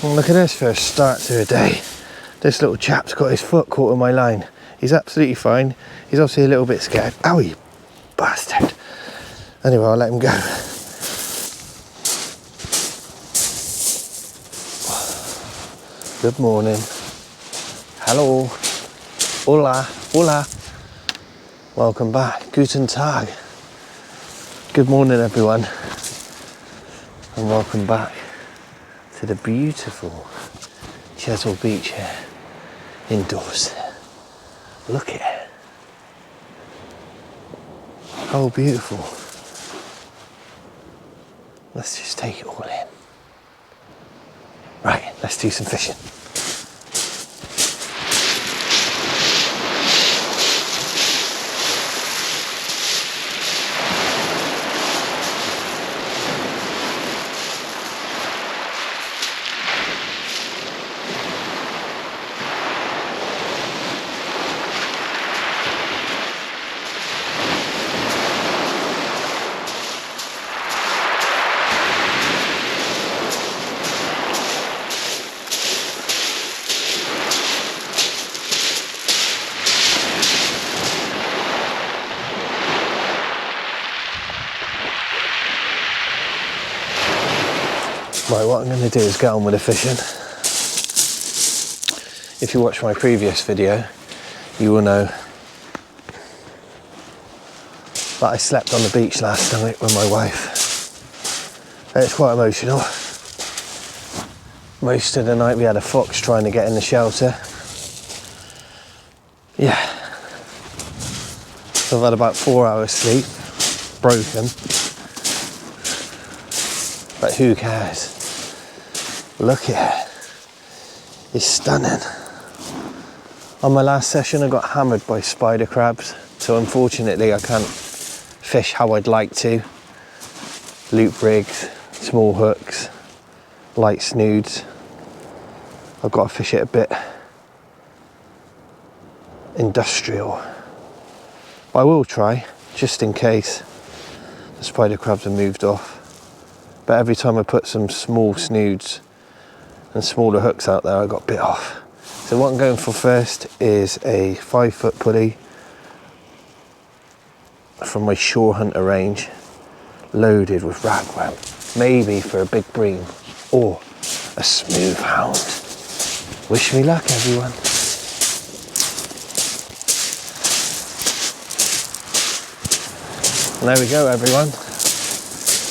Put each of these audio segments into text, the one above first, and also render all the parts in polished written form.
Well, look at this first start to a day. This little chap's got his foot caught in my line. He's absolutely fine. He's obviously a little bit scared. Ow, you bastard. Anyway, I'll let him go. Good morning. Hello. Hola. Hola. Welcome back. Guten Tag. Good morning, everyone. And welcome back to the beautiful Chesil beach here, indoors. Look at it. How beautiful. Let's just take it all in. Right, let's do some fishing. Right, what I'm going to do is get on with the fishing. If you watch my previous video, you will know that I slept on the beach last night with my wife. And it's quite emotional. Most of the night we had a fox trying to get in the shelter. Yeah. So I've had about 4 hours sleep, broken. But who cares? Look at it. It's stunning. On my last session I got hammered by spider crabs, so unfortunately I can't fish how I'd like to. Loop rigs, small hooks, light snoods. I've got to fish it a bit industrial. But I will try, just in case the spider crabs have moved off. But every time I put some small snoods and smaller hooks out there, I got bit off. So what I'm going for first is a 5-foot pulley from my Shore Hunter range, loaded with ragworm, maybe for a big bream or a smooth hound. Wish me luck, everyone. And there we go, everyone.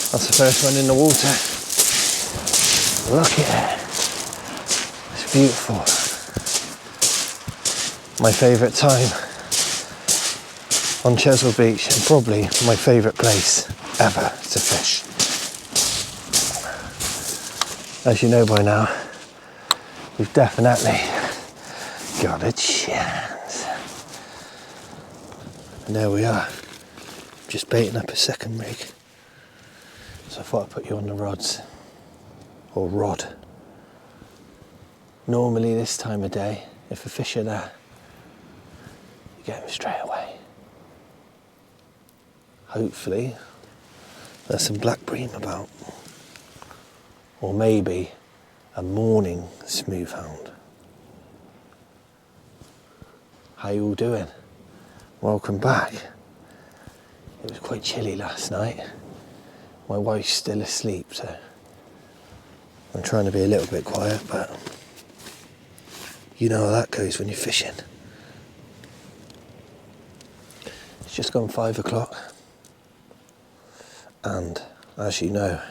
That's the first one in the water. Look at it. It's beautiful. My favourite time on Chesil Beach, and probably my favourite place ever to fish. As you know by now, we've definitely got a chance. And there we are, just baiting up a second rig. So I thought I'd put you on the rods, or rod. Normally this time of day, if a fish are there, you get them straight away. Hopefully there's some black bream about, or maybe a morning smooth hound. How you all doing? Welcome back. It was quite chilly last night. My wife's still asleep, so I'm trying to be a little bit quiet, but you know how that goes when you're fishing. It's just gone 5 o'clock, and as you know,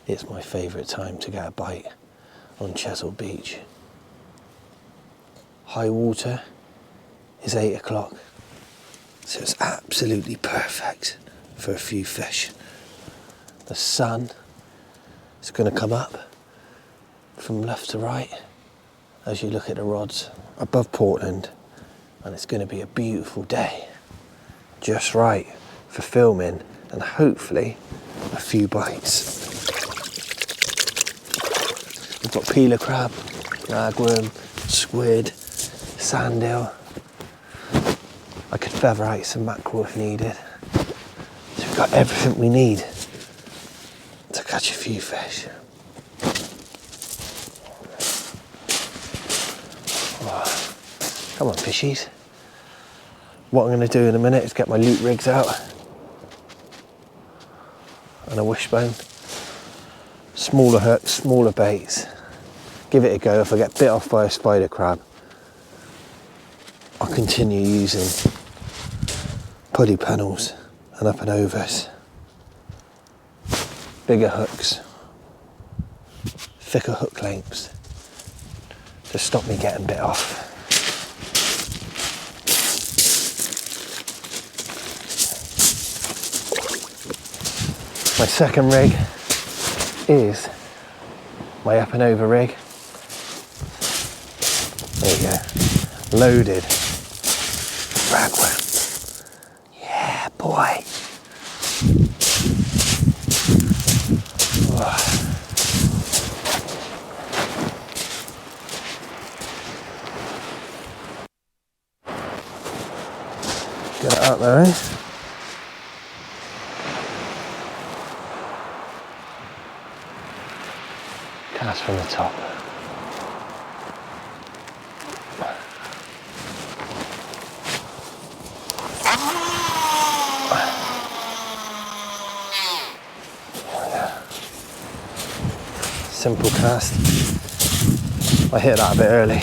it's my favourite time to get a bite on Chesil Beach. High water is 8 o'clock, so it's absolutely perfect for a few fish. The sun is going to come up from left to right as you look at the rods above Portland, and it's going to be a beautiful day, just right for filming and hopefully a few bites. We've got peeler crab, ragworm, squid, sandeel. I could feather out some mackerel if needed. So we've got everything we need to catch a few fish. Come on, fishies. What I'm going to do in a minute is get my loop rigs out and a wishbone. Smaller hooks, smaller baits. Give it a go. If I get bit off by a spider crab, I'll continue using pulley panels and up and overs. Bigger hooks, thicker hook lengths to stop me getting bit off. My second rig is my up and over rig. There you go, loaded ragworm. Yeah, boy. Oh. Get it out there, eh? Cast from the top. Simple cast. I hit that a bit early.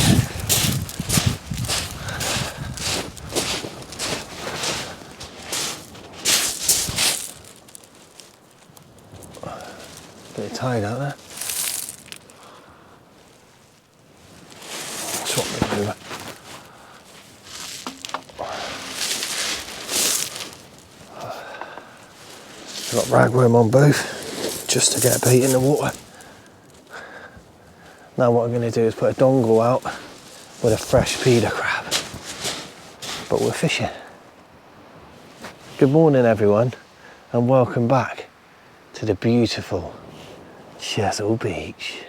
Bit of tide out there. Swap them over. I've got ragworm on both, just to get a bait in the water. Now what I'm going to do is put a dongle out with a fresh feeder crab. But we're fishing. Good morning everyone, and welcome back to the beautiful Chesil Beach.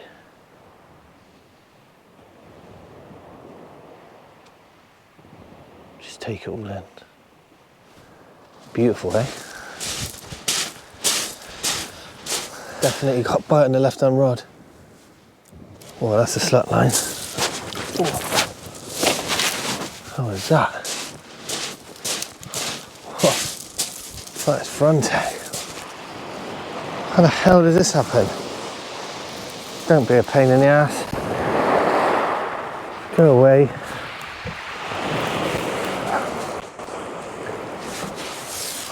Just take it all in. Beautiful, eh? Definitely got bite on the left hand rod. Oh, that's a slut line. Oh. How was that? Oh, that's front egg. How the hell did this happen? Don't be a pain in the ass. Go away.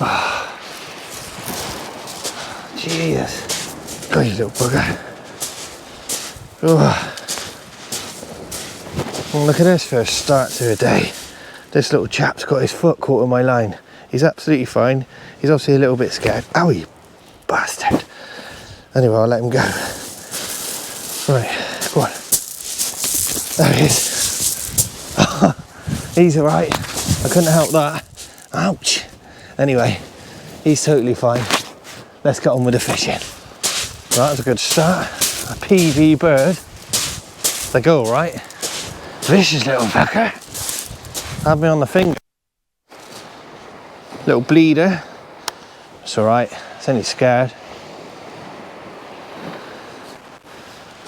Oh. Jesus. Go, you little bugger. Oh. Well, look at this for a start to a day. This little chap's got his foot caught on my line. He's absolutely fine. He's obviously a little bit scared. Ow, you bastard. Anyway, I'll let him go. Right, go on. There he is. He's alright. I couldn't help that. Ouch. Anyway, he's totally fine. Let's get on with the fishing. Right, that's a good start. A PV bird. They go alright. Vicious little fucker. Had me on the finger. Little bleeder. It's alright. It's only scared.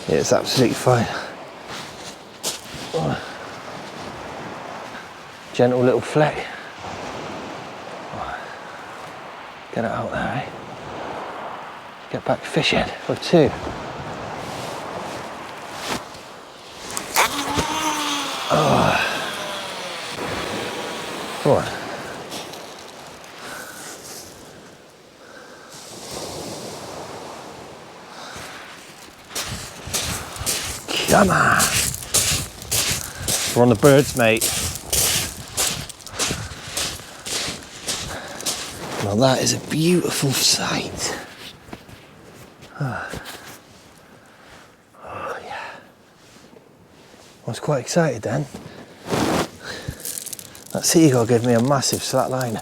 Yeah, it's absolutely fine. Gentle little fleck. Get it out there, eh? Get back fishing with two. Oh. Come on. Come on. We're on the birds, mate. Now that is a beautiful sight. Oh yeah. I was quite excited then. That seagull gave me a massive slack line. I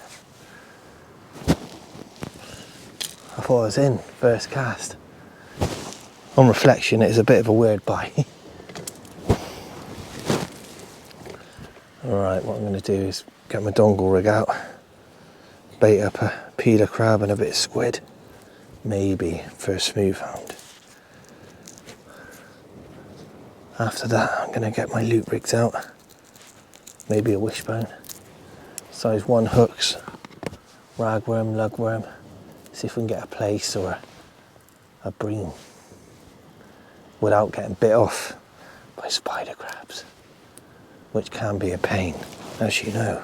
thought I was in first cast. On reflection, it is a bit of a weird bite. Alright, what I'm going to do is get my dongle rig out, bait up a peeler crab and a bit of squid, maybe for a smooth hound. After that, I'm going to get my loop rigs out maybe a wishbone. Size 1 hooks, ragworm, lugworm. See if we can get a place or a bream without getting bit off by spider crabs, which can be a pain, as you know.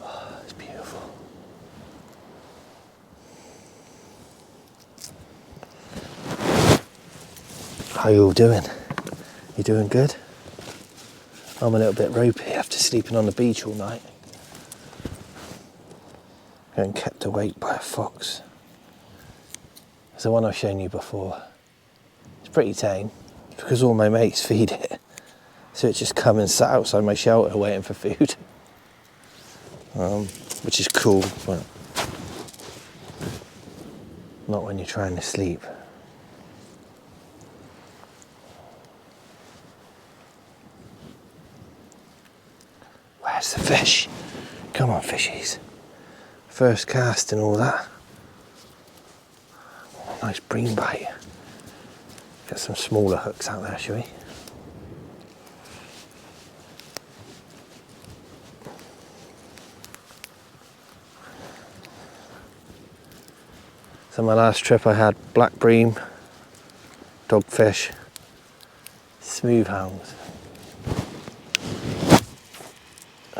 Oh, it's beautiful. How you all doing? You doing good? I'm a little bit ropey after sleeping on the beach all night. Getting kept awake by a fox. It's the one I've shown you before. It's pretty tame. It's because all my mates feed it. So it just come and sat outside my shelter waiting for food. Which is cool, but not when you're trying to sleep. Where's the fish? Come on, fishies. First cast and all that. Nice bream bite. Get some smaller hooks out there, shall we? So my last trip I had black bream, dogfish, smooth hounds.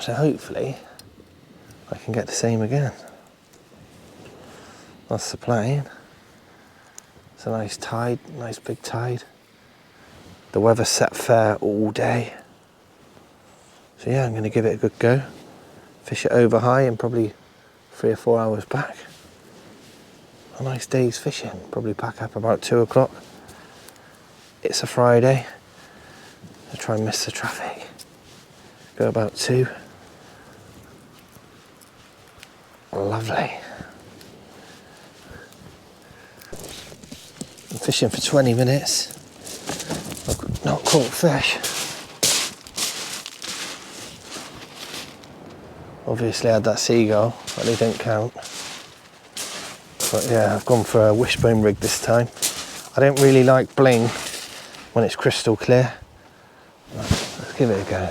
So hopefully I can get the same again. That's the plan. It's a nice tide, nice big tide. The weather's set fair all day. So yeah, I'm going to give it a good go. Fish it over high and probably 3 or 4 hours back. A nice day's fishing. Probably pack up about 2 o'clock. It's a Friday. I'll try and miss the traffic. Go about 2. Lovely. I'm fishing for 20 minutes. I've not caught fish. Obviously I had that seagull, but they don't count. But yeah, I've gone for a wishbone rig this time. I don't really like bling when it's crystal clear. Let's give it a go.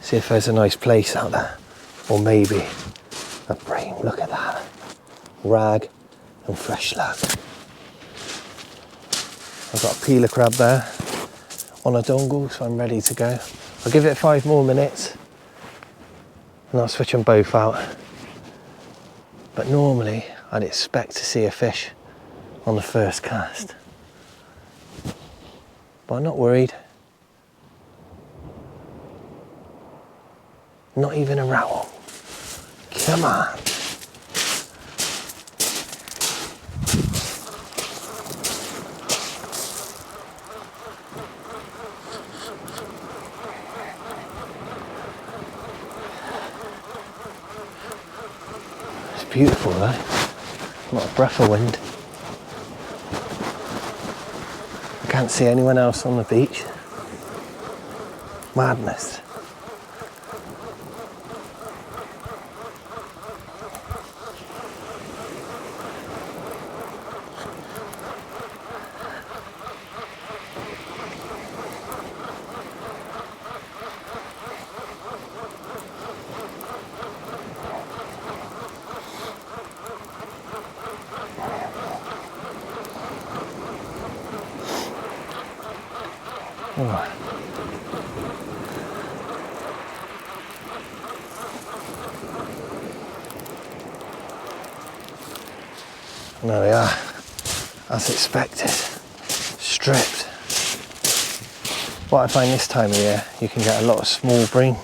See if there's a nice place out there. Or maybe a bream. Look at that. Rag and fresh lug. I've got a peeler crab there on a dongle, so I'm ready to go. I'll give it 5 more minutes and I'll switch them both out. But normally I'd expect to see a fish on the first cast. But I'm not worried. Not even a rattle. Come on. It's beautiful though. Not a breath of wind. I can't see anyone else on the beach. Madness. Oh. There we are, as expected, stripped. What I find this time of year, you can get a lot of small bream.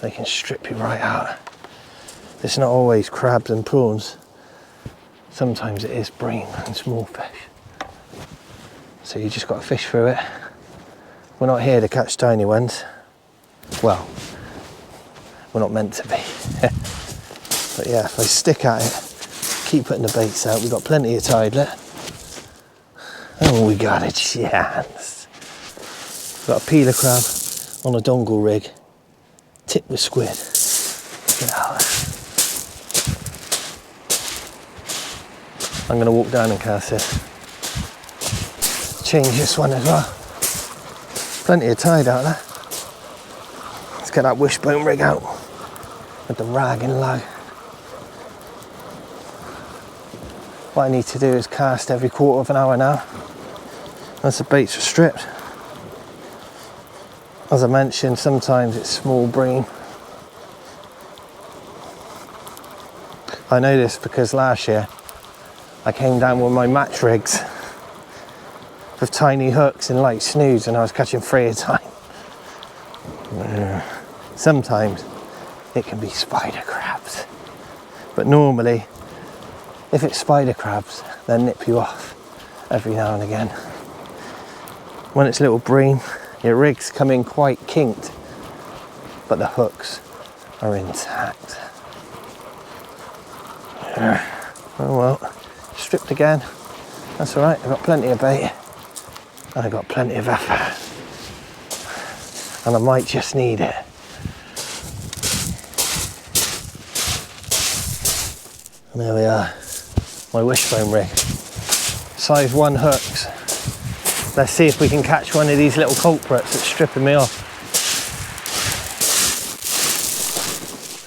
They can strip you right out. It's not always crabs and prawns. Sometimes it is bream and small fish. So you just got to fish through it. We're not here to catch tiny ones. Well, we're not meant to be. But yeah, if I stick at it, keep putting the baits out, we've got plenty of tide left. Oh, we got a chance. We've got a peeler crab on a dongle rig, tipped with squid. Look at that. I'm going to walk down and cast this. Change this one as well. Plenty of tide out there. Let's get that wishbone rig out with the rag and lug. What I need to do is cast every quarter of an hour now as the baits are stripped. As I mentioned, sometimes it's small bream. I know this because last year I came down with my match rigs with tiny hooks and light snoods and I was catching 3 at a time. Sometimes it can be spider crabs, but normally if it's spider crabs they'll nip you off every now and again. When it's little bream, your rigs come in quite kinked, but the hooks are intact. Oh well, stripped again. That's alright, I've got plenty of bait and I've got plenty of effort. And I might just need it. And there we are, my wishbone rig. Size 1 hooks. Let's see if we can catch one of these little culprits that's stripping me off.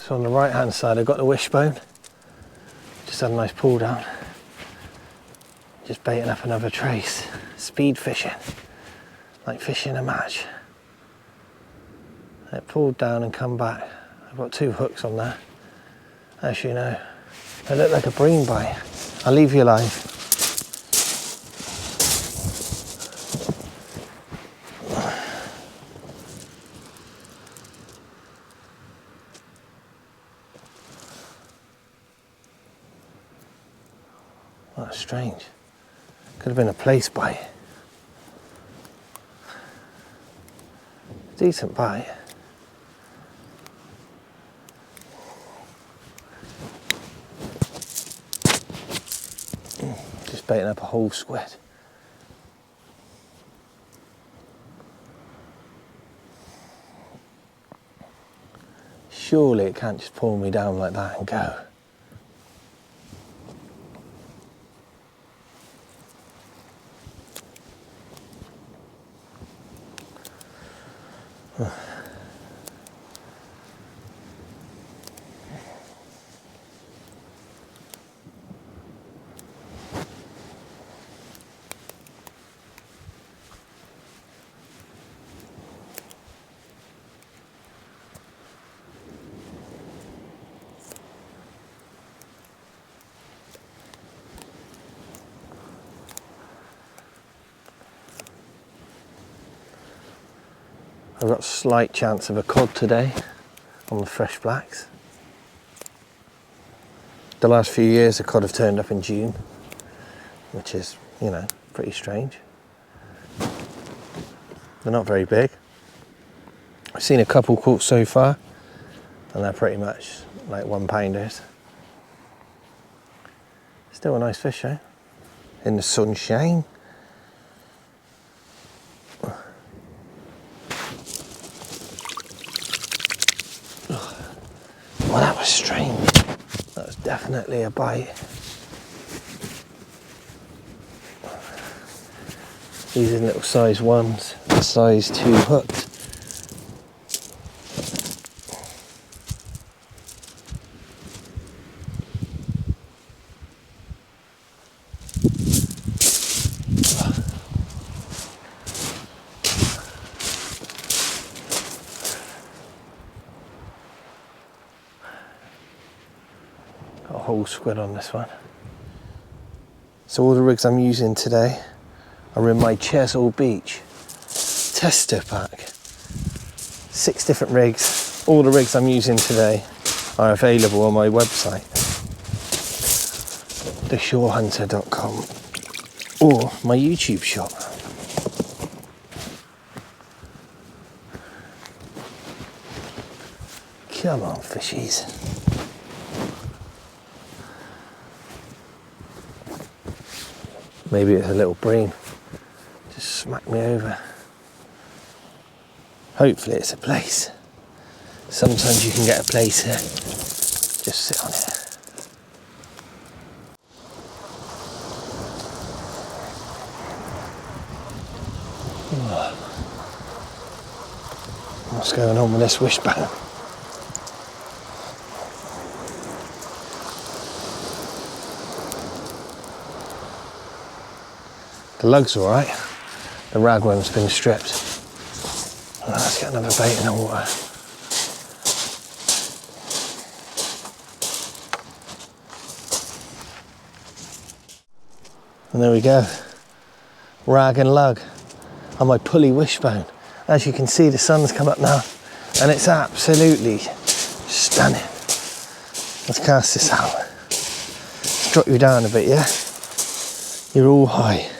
So on the right hand side I've got the wishbone. Just had a nice pull down. Just baiting up another trace. Speed fishing. Like fishing a match. It pulled down and come back. I've got 2 hooks on there. As you know. They look like a bream bite. I'll leave you alive. Oh, that's strange. Could have been a place bite. Decent bite. Just baiting up a whole squid. Surely it can't just pull me down like that and go. I've got a slight chance of a cod today on the fresh blacks. The last few years the cod have turned up in June, which is, you know, pretty strange. They're not very big. I've seen a couple caught so far and they're pretty much like 1 pounders. Still a nice fish though, in the sunshine. Well, that was strange. That was definitely a bite. These are little size 1s, size 2 hooks. Got a whole squid on this one. So all the rigs I'm using today are in my Chesil Beach tester pack. 6 different rigs. All the rigs I'm using today are available on my website, theshorehunter.com, or my YouTube shop. Come on, fishies. Maybe it's a little bream. Just smacked me over. Hopefully it's a place. Sometimes you can get a place here. Just sit on it. what's going on with this wishbone. The lug's alright, the ragworm's been stripped. Oh, let's get another bait in the water. And there we go, rag and lug on my pulley wishbone. As you can see, the sun's come up now and it's absolutely stunning. Let's cast this out. Let's drop you down a bit, yeah? You're all high.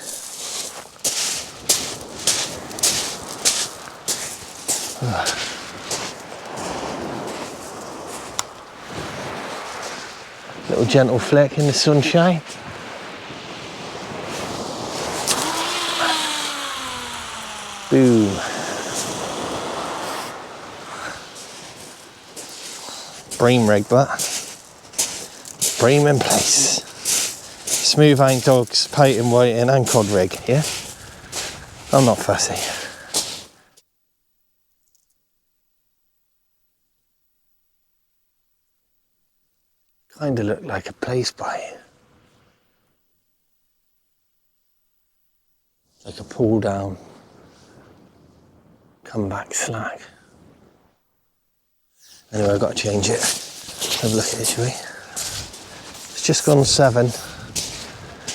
Little gentle flick in the sunshine. Boom. Bream rig, but bream in place. Smooth ain't dogs, painting whiting and cod rig, yeah? I'm not fussy. Kinda look like a place bite. Like a pull down, come back slag. Anyway, I've got to change it. Have a look at it, shall we? It's just gone 7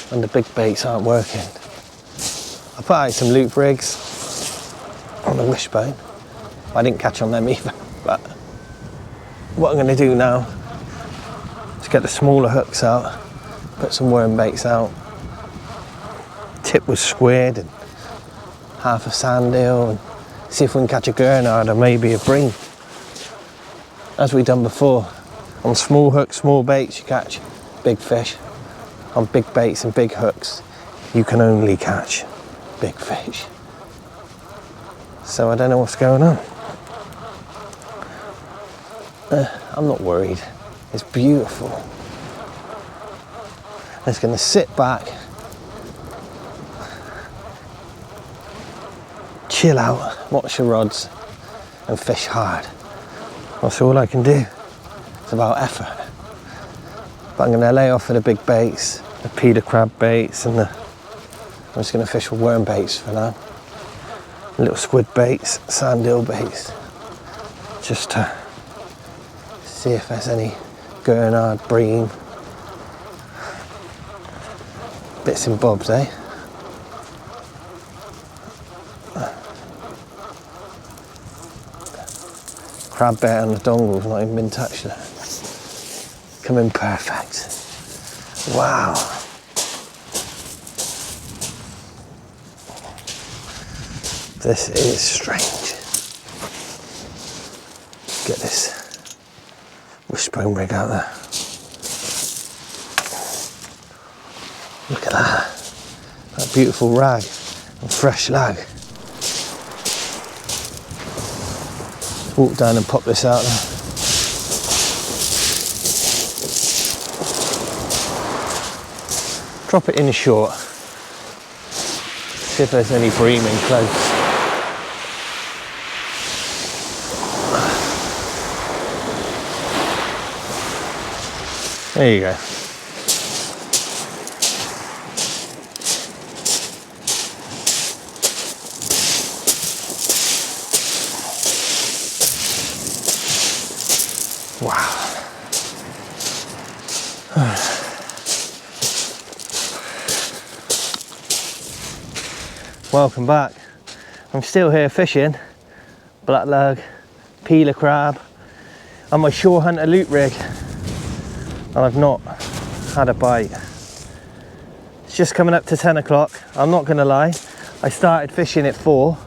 and the big baits aren't working. I put out some loop rigs on the wishbone. I didn't catch on them either, but what I'm going to do now is get the smaller hooks out, put some worm baits out. Tip was squid and half a sand eel, and see if we can catch a gurnard or maybe a bream. As we've done before, on small hooks, small baits, you catch big fish. On big baits and big hooks, you can only catch big fish. So I don't know what's going on. I'm not worried. It's beautiful. I'm just going to sit back, chill out, watch the rods, and fish hard. That's all I can do. It's about effort. But I'm going to lay off for the big baits, the Peter crab baits, and I'm just going to fish for worm baits for now. Little squid baits, sand eel baits, just to see if there's any gurnard, bream, bits and bobs, eh? Crab bait on the dongle's not even been touched there. Coming perfect. Wow. This is strange. Get this wishbone rig out there. Look at that. That beautiful rag and fresh lag. Walk down and pop this out there. Drop it in short. See if there's any bream in close. There you go. Wow. Welcome back. I'm still here fishing. Black lug, peeler crab, and my shore hunter loop rig. And I've not had a bite. It's just coming up to 10 o'clock. I'm not gonna lie. I started fishing at 4.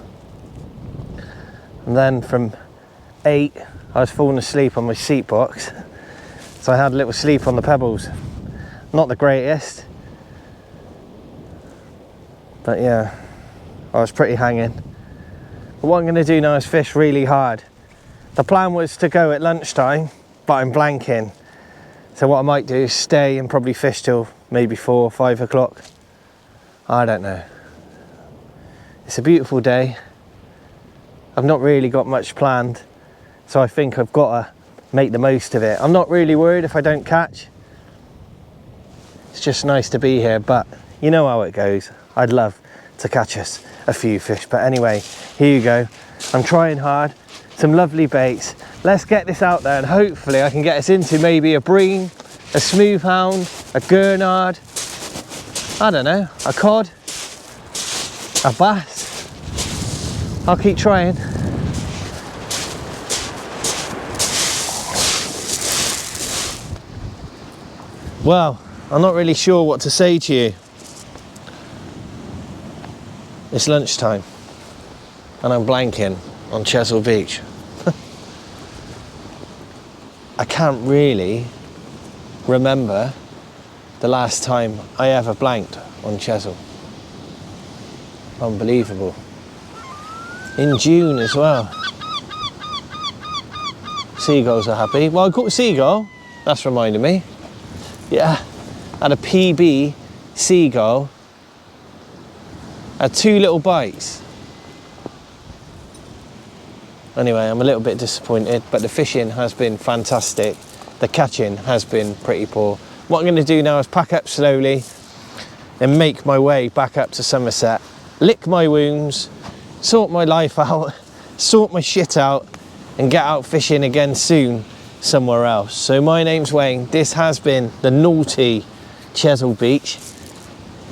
And then from 8, I was falling asleep on my seat box, so I had a little sleep on the pebbles. Not the greatest, but yeah, I was pretty hanging. But what I'm going to do now is fish really hard. The plan was to go at lunchtime, but I'm blanking. So what I might do is stay and probably fish till maybe 4 or 5 o'clock. I don't know. It's a beautiful day. I've not really got much planned, so I think I've got to make the most of it. I'm not really worried if I don't catch. It's just nice to be here, but you know how it goes. I'd love to catch us a few fish, but anyway, here you go. I'm trying hard, some lovely baits. Let's get this out there and hopefully I can get us into maybe a bream, a smooth hound, a gurnard, I don't know, a cod, a bass. I'll keep trying. Well, I'm not really sure what to say to you. It's lunchtime and I'm blanking on Chesil Beach. I can't really remember the last time I ever blanked on Chesil. Unbelievable. In June as well. Seagulls are happy. Well, I caught a seagull. That's reminded me. Yeah, had a PB seagull. Had 2 little bites. Anyway, I'm a little bit disappointed, but the fishing has been fantastic. The catching has been pretty poor. What I'm going to do now is pack up slowly and make my way back up to Somerset, lick my wounds, sort my life out, sort my shit out, and get out fishing again soon somewhere else. So my name's Wayne. This has been the naughty Chesil Beach.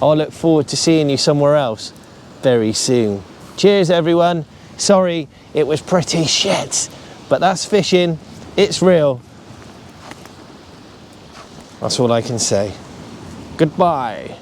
I'll look forward to seeing you somewhere else very soon. Cheers, everyone. Sorry, it was pretty shit, but that's fishing. It's real. That's all I can say. Goodbye.